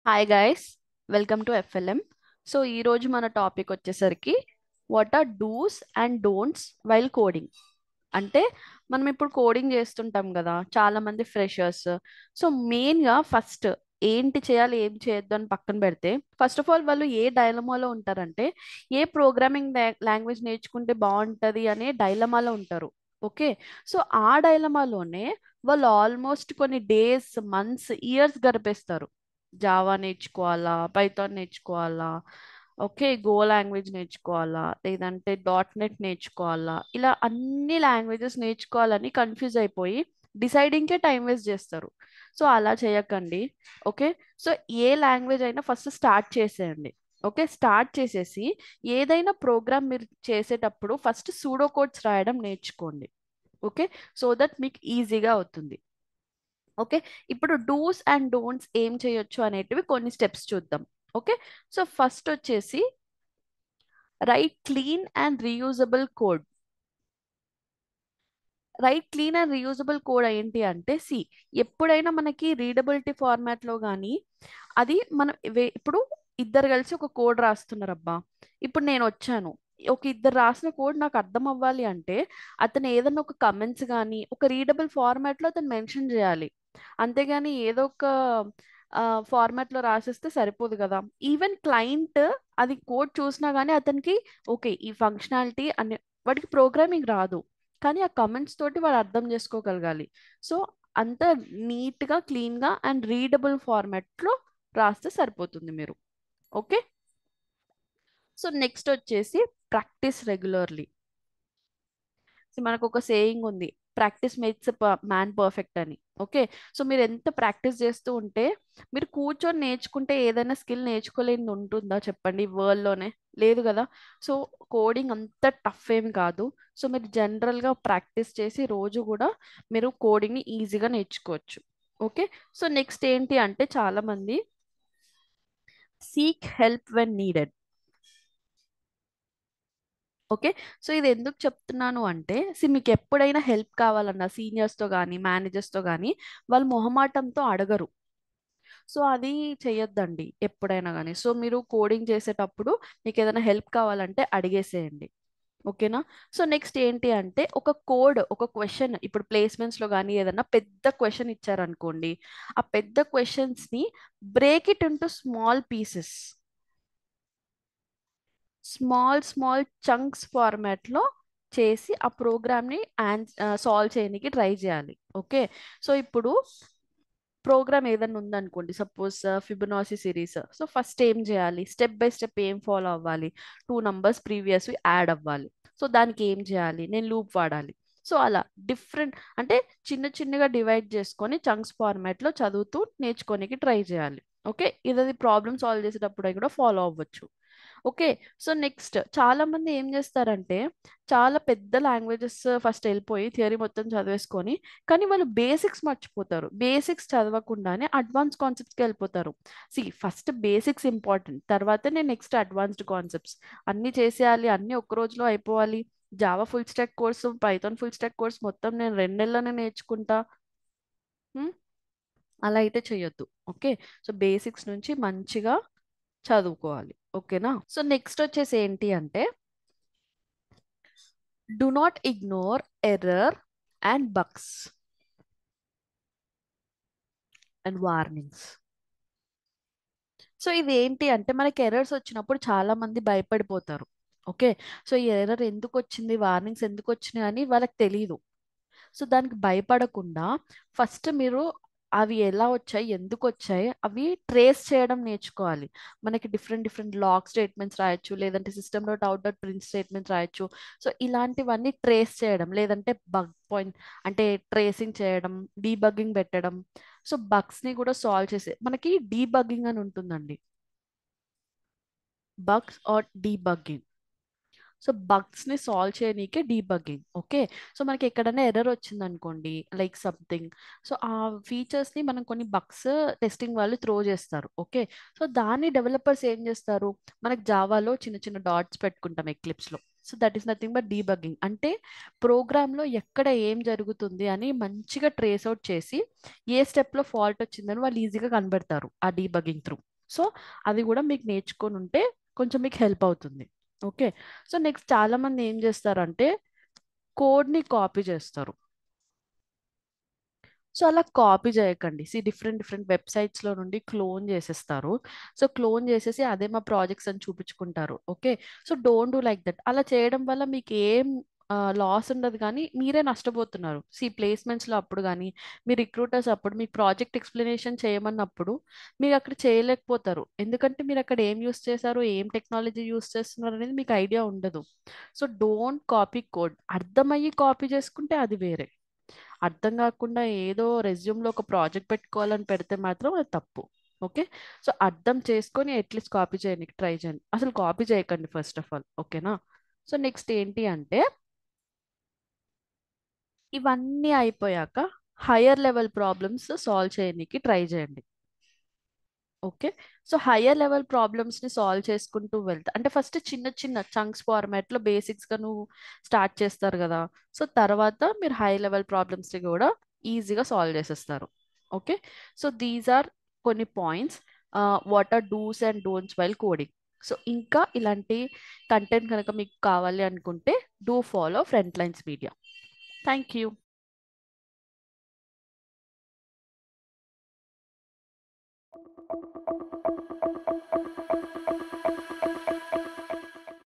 Hi guys, welcome to FLM. So ఈరోజు మన topic వచ్చేసరికి what are dos and don'ts while coding. అంటే మనం ఇప్పుడు కోడింగ్ చేస్తుంటాం కదా, చాలా మంది ఫ్రెషర్స్. సో మెయిన్గా ఫస్ట్ ఏంటి చేయాలి ఏం చేయొద్దు అని పక్కన పెడితే, ఫస్ట్ ఆఫ్ ఆల్ వాళ్ళు ఏ డైలమాలో ఉంటారంటే ఏ ప్రోగ్రామింగ్ లాంగ్వేజ్ నేర్చుకుంటే బాగుంటుంది అనే డైలమాలో ఉంటారు. ఓకే, సో ఆ డైలమాలోనే వాళ్ళు ఆల్మోస్ట్ కొన్ని డేస్, మంత్స్, ఇయర్స్ గడిపేస్తారు. జావా నేర్చుకోవాలా, పైథాన్ నేర్చుకోవాలా, ఓకే, గో లాంగ్వేజ్ నేర్చుకోవాలా, లేదంటే .NET నేర్చుకోవాలా, ఇలా అన్ని లాంగ్వేజెస్ నేర్చుకోవాలని కన్ఫ్యూజ్ అయిపోయి డిసైడింగ్కే టైం వేస్ట్ చేస్తారు. సో అలా చేయకండి. ఓకే, సో ఏ లాంగ్వేజ్ అయినా ఫస్ట్ స్టార్ట్ చేసేయండి. ఓకే, స్టార్ట్ చేసేసి ఏదైనా ప్రోగ్రామ్ మీరు చేసేటప్పుడు ఫస్ట్ సూడో కోడ్స్ రాయడం నేర్చుకోండి. ఓకే, సో దట్ మీకు ఈజీగా అవుతుంది. ఓకే, ఇప్పుడు డూస్ అండ్ డోంట్స్ ఏం చేయొచ్చు అనేటివి కొన్ని స్టెప్స్ చూద్దాం. ఓకే, సో ఫస్ట్ వచ్చేసి right clean and reusable code. Right clean and reusable code ఏంటి అంటే, ఎప్పుడైనా మనకి రీడబిలిటీ ఫార్మాట్లో కానీ అది మనం ఇప్పుడు ఇద్దరు కలిసి ఒక కోడ్ రాస్తున్నారు అబ్బా. ఇప్పుడు నేను వచ్చాను, ఒక ఇద్దరు రాసిన కోడ్ నాకు అర్థం అవ్వాలి అంటే అతను ఏదైనా ఒక కమెంట్స్ కానీ ఒక రీడబుల్ ఫార్మాట్లో అతను మెన్షన్ చేయాలి. అంతేగాని ఏదో ఒక ఫార్మాట్లో రాసేస్తే సరిపోదు కదా. ఈవెన్ క్లయింట్ అది కోడ్ చూసినా కానీ అతనికి ఓకే ఈ ఫంక్షనాలిటీ అనే, వాడికి ప్రోగ్రామింగ్ రాదు కానీ ఆ కమెంట్స్ తోటి వాడు అర్థం చేసుకోగలగాలి. సో అంత నీట్గా, క్లీన్గా అండ్ రీడబుల్ ఫార్మాట్లో రాస్తే సరిపోతుంది మీరు. ఓకే, సో నెక్స్ట్ వచ్చేసి ప్రాక్టీస్ రెగ్యులర్లీ. మనకు ఒక సేయింగ్ ఉంది, ప్రాక్టీస్ మేక్స్ మ్యాన్ పర్ఫెక్ట్ అని. ఓకే, సో మీరు ఎంత ప్రాక్టీస్ చేస్తూ ఉంటే, మీరు కూర్చొని నేర్చుకుంటే ఏదైనా స్కిల్ నేర్చుకోలేనిది ఉంటుందా చెప్పండి వరల్డ్లోనే? లేదు కదా. సో కోడింగ్ అంత టఫ్ ఏమి కాదు. సో మీరు జనరల్గా ప్రాక్టీస్ చేసి రోజు కూడా మీరు కోడింగ్ని ఈజీగా నేర్చుకోవచ్చు. ఓకే, సో నెక్స్ట్ ఏంటి అంటే, చాలామంది seek help when needed. Okay, so ఇది ఎందుకు చెప్తున్నాను అంటే, మీకు ఎప్పుడైనా హెల్ప్ కావాలన్నా సీనియర్స్తో కానీ మేనేజర్స్తో కానీ వాళ్ళు మొహమాటంతో అడగరు. సో అది చెయ్యొద్దండి ఎప్పుడైనా కానీ. సో మీరు కోడింగ్ చేసేటప్పుడు మీకు ఏదైనా హెల్ప్ కావాలంటే అడిగేసేయండి. ఓకేనా. సో నెక్స్ట్ ఏంటి అంటే, ఒక కోడ్, ఒక క్వశ్చన్, ఇప్పుడు ప్లేస్మెంట్స్లో కానీ ఏదైనా పెద్ద క్వశ్చన్ ఇచ్చారనుకోండి, ఆ పెద్ద క్వశ్చన్స్ని break it into small pieces, small small chunks ఫార్మాట్లో చేసి ఆ ప్రోగ్రామ్ని సాల్వ్ చేయడానికి ట్రై చేయాలి. ఓకే, సో ఇప్పుడు ప్రోగ్రామ్ ఏదైనా ఉందనుకోండి, సపోజ్ ఫిబొనాసి సిరీస్. సో ఫస్ట్ ఏం చేయాలి, స్టెప్ బై స్టెప్ ఏం ఫాలో అవ్వాలి, 2 నంబర్స్ ప్రీవియస్ యాడ్ అవ్వాలి. సో దానికి ఏం చేయాలి, నేను లూప్ వాడాలి. సో అలా డిఫరెంట్, అంటే చిన్న చిన్నగా డివైడ్ చేసుకొని చంక్స్ ఫార్మాట్లో చదువుతూ నేర్చుకోనికి ట్రై చేయాలి. ఓకే, ఇది ప్రాబ్లమ్ సాల్వ్ చేసేటప్పుడు కూడా ఫాలో అవ్వచ్చు. ఓకే, సో నెక్స్ట్ చాలా మంది ఏం చేస్తారంటే, చాలా పెద్ద లాంగ్వేజెస్ ఫస్ట్ వెళ్ళిపోయి థియరీ మొత్తం చదివేసుకొని, కానీ వాళ్ళు బేసిక్స్ మర్చిపోతారు. బేసిక్స్ చదవకుండానే అడ్వాన్స్ కాన్సెప్ట్స్కి వెళ్ళిపోతారు. ఫస్ట్ బేసిక్స్ ఇంపార్టెంట్, తర్వాతనే నెక్స్ట్ అడ్వాన్స్డ్ కాన్సెప్ట్స్. అన్నీ చేసేయాలి, అన్నీ ఒక్క రోజులో అయిపోవాలి. Java full stock course, Python full stack course మొత్తం నేను 2 నెలల్లోనే నేర్చుకుంటా. హ్మ్? అలా అయితే చెయ్యొద్దు. ఓకే, సో బేసిక్స్ నుంచి మంచిగా చదువుకోవాలి. ఓకేనా. సో నెక్స్ట్ వచ్చేసి ఏంటి అంటే, do not ignore error and bugs and warnings. So ఇది ఏంటి అంటే, మనకి ఎర్రర్స్ వచ్చినప్పుడు చాలా మంది భయపడిపోతారు. ఓకే, సో ఈ ఎర్రర్ ఎందుకు వచ్చింది, వార్నింగ్స్ ఎందుకు వచ్చినాయి అని వాళ్ళకి తెలియదు. సో దానికి భయపడకుండా ఫస్ట్ మీరు అవి ఎలా వచ్చాయి, ఎందుకు వచ్చాయి, అవి ట్రేస్ చేయడం నేర్చుకోవాలి. మనకి డిఫరెంట్ డిఫరెంట్ లాగ్ స్టేట్మెంట్స్ రాయొచ్చు, లేదంటే system dot out dot print statements రాయొచ్చు. సో ఇలాంటివన్నీ ట్రేస్ చేయడం, లేదంటే బగ్ పాయింట్ అంటే ట్రేసింగ్ చేయడం, డీబగ్గింగ్ పెట్టడం. సో బగ్స్ని కూడా సాల్వ్ చేసే మనకి డీబగ్గింగ్ అని ఉంటుందండి, bugs or debugging. So bugs ని సాల్వ్ చేయనీకే డీబగ్గింగ్. ఓకే, సో మనకి ఎక్కడైనా ఎర్రర్ వచ్చింది అనుకోండి, లైక్ సంథింగ్, సో ఆ ఫీచర్స్ ని మనం కొన్ని బగ్స్ టెస్టింగ్ వాళ్ళు త్రో చేస్తారు. ఓకే, సో దాన్ని డెవలపర్స్ ఏం చేస్తారు, మనకి జావాలో చిన్న చిన్న డాట్స్ పెట్టుకుంటాం ఎక్లిప్స్ లో. So that is nothing but debugging. అంటే ప్రోగ్రామ్ లో ఎక్కడ ఏం జరుగుతుంది అని మంచిగా ట్రేస్ అవుట్ చేసి ఏ స్టెప్ లో ఫాల్ట్ వచ్చిందని వాళ్ళు ఈజీగా కనబెడతారు ఆ డీబగ్గింగ్ త్రూ. సో అది కూడా మీకు నేర్చుకొని ఉంటే కొంచెం మీకు హెల్ప్ అవుతుంది. ఓకే. సో నెక్స్ట్ చాలా మంది ఏం చేస్తారంటే కోడ్ని కాపీ చేస్తారు. సో అలా కాపీ చేయకండి. డిఫరెంట్ డిఫరెంట్ వెబ్సైట్స్లో నుండి క్లోన్ చేసేస్తారు. సో క్లోన్ చేసేసి అదే మా ప్రాజెక్ట్స్ అని చూపించుకుంటారు. Okay. So don't do like that. అలా చేయడం వల్ల మీకు ఏం లాస్ ఉండదు, కానీ మీరే నష్టపోతున్నారు. ప్లేస్మెంట్స్లో అప్పుడు కానీ మీ రిక్రూటర్స్ అప్పుడు మీ ప్రాజెక్ట్ ఎక్స్ప్లెనేషన్ చేయమన్నప్పుడు మీరు అక్కడ చేయలేకపోతారు. ఎందుకంటే మీరు అక్కడ ఏం యూస్ చేశారు, ఏం టెక్నాలజీ యూస్ చేస్తున్నారు అనేది మీకు ఐడియా ఉండదు. So don't copy code. అర్థమయ్యి కాపీ చేసుకుంటే అది వేరే. అర్థం కాకుండా ఏదో రెజ్యూమ్లో ఒక ప్రాజెక్ట్ పెట్టుకోవాలని పెడితే మాత్రం అది తప్పు. ఓకే. సో అర్థం చేసుకొని అట్లీస్ట్ కాపీ చేయడానికి ట్రై చేయండి. అసలు కాపీ చేయకండి ఫస్ట్ ఆఫ్ ఆల్. ఓకేనా. సో నెక్స్ట్ ఏంటి అంటే ఇవన్నీ అయిపోయాక హయ్యర్ లెవెల్ ప్రాబ్లమ్స్ సాల్వ్ చేయడానికి ట్రై చేయండి. ఓకే. సో హయ్యర్ లెవెల్ ప్రాబ్లమ్స్ని సాల్వ్ చేసుకుంటూ వెళ్తా అంటే ఫస్ట్ చిన్న చిన్న చంక్స్ ఫార్మాట్లో బేసిక్స్గా నువ్వు స్టార్ట్ చేస్తారు కదా. సో తర్వాత మీరు హై లెవెల్ ప్రాబ్లమ్స్ని కూడా ఈజీగా సాల్వ్ చేసేస్తారు. ఓకే. సో దీస్ ఆర్ కొన్ని points what are dos and don'ts while coding. So ఇంకా ఇలాంటి కంటెంట్ కనుక మీకు కావాలి అనుకుంటే do follow Front Lines Media. Thank you.